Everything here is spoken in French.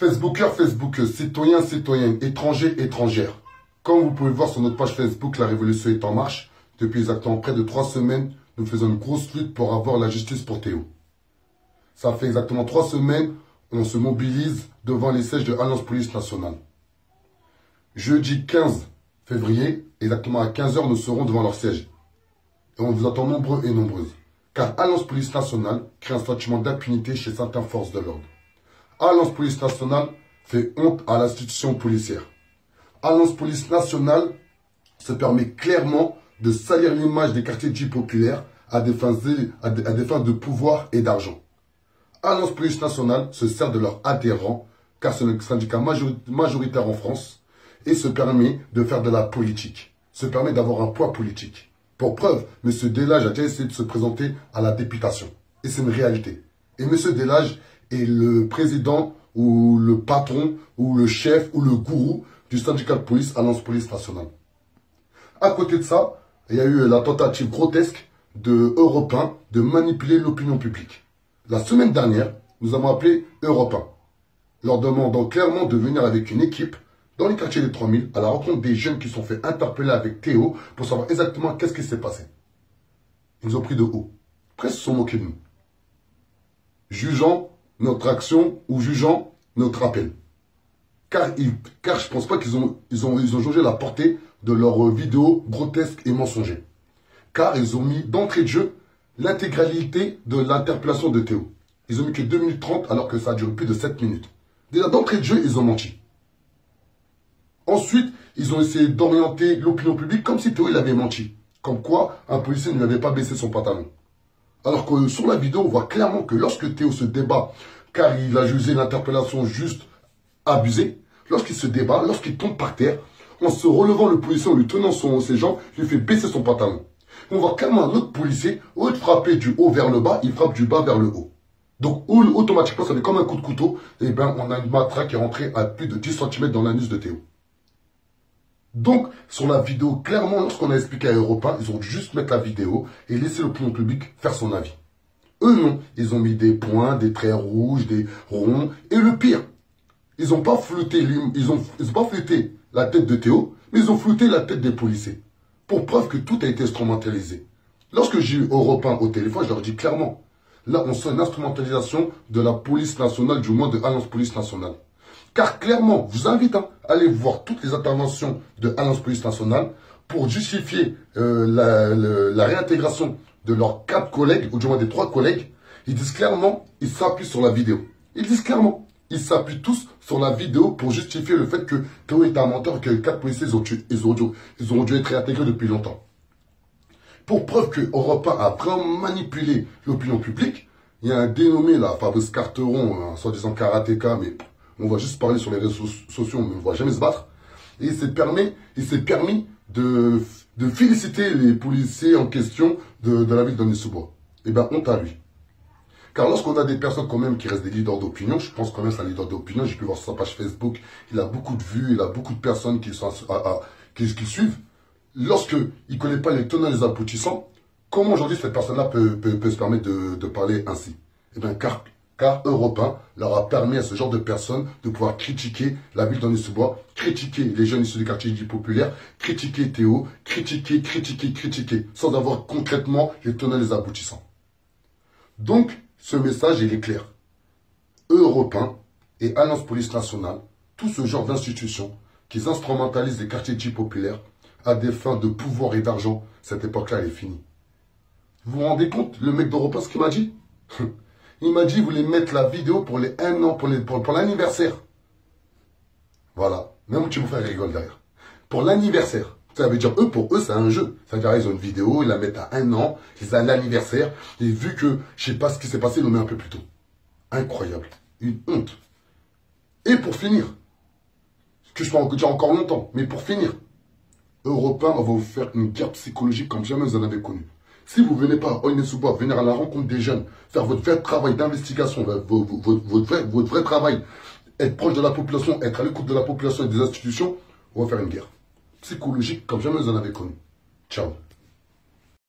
Facebookers, Facebookeuses, citoyens, citoyennes, étrangers, étrangères. Comme vous pouvez le voir sur notre page Facebook, la révolution est en marche. Depuis exactement près de 3 semaines, nous faisons une grosse lutte pour avoir la justice pour Théo. Ça fait exactement 3 semaines, on se mobilise devant les sièges de Alliance Police Nationale. Jeudi 15 février, exactement à 15 h, nous serons devant leur siège. Et on vous attend nombreux et nombreuses. Car Alliance Police Nationale crée un sentiment d'impunité chez certaines forces de l'ordre. Alliance Police Nationale fait honte à l'institution policière. Alliance Police Nationale se permet clairement de salir l'image des quartiers dits populaires à des fins de pouvoir et d'argent. Alliance Police Nationale se sert de leurs adhérents, car c'est le syndicat majoritaire en France, et se permet de faire de la politique, se permet d'avoir un poids politique. Pour preuve, M. Delage a déjà essayé de se présenter à la députation. Et c'est une réalité. Et M. Delage est le président ou le patron ou le chef ou le gourou du syndicat de police Alliance Police Nationale. À côté de ça, il y a eu la tentative grotesque de Europe 1 de manipuler l'opinion publique. La semaine dernière, nous avons appelé Europe 1, leur demandant clairement de venir avec une équipe dans les quartiers des 3000 à la rencontre des jeunes qui sont fait interpeller avec Théo pour savoir exactement qu'est-ce qui s'est passé. Ils nous ont pris de haut. Après, ils se sont moqués de nous. Jugeant notre action ou jugeant notre appel. Car je ne pense pas qu'ils ont jaugé la portée de leurs vidéos grotesques et mensongères. Car ils ont mis d'entrée de jeu l'intégralité de l'interpellation de Théo. Ils ont mis que 2 minutes 30 alors que ça a duré plus de 7 minutes. Déjà d'entrée de jeu, ils ont menti. Ensuite, ils ont essayé d'orienter l'opinion publique comme si Théo il avait menti. Comme quoi, un policier ne lui avait pas baissé son pantalon. Alors que sur la vidéo, on voit clairement que lorsque Théo se débat, car il a jugé l'interpellation juste abusée, lorsqu'il se débat, lorsqu'il tombe par terre, en se relevant le policier, en lui tenant ses jambes, il lui fait baisser son pantalon. On voit clairement un autre policier, au lieu de frapper du haut vers le bas, il frappe du bas vers le haut. Donc automatiquement, ça fait comme un coup de couteau, et bien on a une matraque qui est rentrée à plus de 10 cm dans l'anus de Théo. Donc, sur la vidéo, clairement, lorsqu'on a expliqué à Europe 1, ils ont juste mettre la vidéo et laisser l'opinion publique faire son avis. Eux, non. Ils ont mis des points, des traits rouges, des ronds. Et le pire, ils n'ont pas flouté la tête de Théo, mais ils ont flouté la tête des policiers. Pour preuve que tout a été instrumentalisé. Lorsque j'ai eu Europe 1 au téléphone, je leur dis clairement, là, on sent une instrumentalisation de la police nationale, du moins de Alliance Police Nationale. Car clairement, je vous invite à aller voir toutes les interventions de Alliance Police Nationale pour justifier la réintégration de leurs 4 collègues, ou du moins des 3 collègues. Ils disent clairement, ils s'appuient sur la vidéo. Ils disent clairement, ils s'appuient tous sur la vidéo pour justifier le fait que Théo est un menteur et que les 4 policiers ils ont dû être réintégrés depuis longtemps. Pour preuve que Europe 1 a vraiment manipulé l'opinion publique, il y a un dénommé là, Fabrice Carteron, soi-disant karatéka, mais on va juste parler sur les réseaux sociaux, mais on ne va jamais se battre. Et il s'est permis de féliciter les policiers en question de la ville d'Aulnay-sous-Bois. Eh bien, honte à lui. Car lorsqu'on a des personnes quand même qui restent des leaders d'opinion, je pense quand même c'est un leader d'opinion, j'ai pu voir sur sa page Facebook, il a beaucoup de vues, il a beaucoup de personnes qui suivent. Lorsqu'il ne connaît pas les tenants et les aboutissants, comment aujourd'hui cette personne-là peut se permettre de parler ainsi? Eh bien, car Europe 1 leur a permis à ce genre de personnes de pouvoir critiquer la ville d'Aulnay-sous-Bois, critiquer les jeunes issus des quartiers dits populaires, critiquer Théo, critiquer, sans avoir concrètement les tenants et les aboutissants. Donc, ce message, il est clair. Europe 1 et Alliance Police Nationale, tout ce genre d'institutions qui instrumentalisent les quartiers dits populaires à des fins de pouvoir et d'argent, cette époque-là, elle est finie. Vous vous rendez compte, le mec d'Europe 1, ce qu'il m'a dit? Il m'a dit qu'il voulait mettre la vidéo pour les 1 an, pour l'anniversaire. Voilà. Même tu me fais rigoler derrière. Pour l'anniversaire. Ça veut dire, pour eux, c'est un jeu. Ça veut dire, ils ont une vidéo, ils la mettent à 1 an, ils ont l'anniversaire. Et vu que, je sais pas ce qui s'est passé, ils l'ont mis un peu plus tôt. Incroyable. Une honte. Et pour finir, ce que je peux en dire encore longtemps, mais pour finir, Europe 1 va vous faire une guerre psychologique comme jamais vous en avez connu. Si vous ne venez pas à Aulnay-sous-Bois, venir à la rencontre des jeunes, faire votre vrai travail d'investigation, votre vrai travail, être proche de la population, être à l'écoute de la population et des institutions, on va faire une guerre psychologique comme jamais vous en avez connu. Ciao.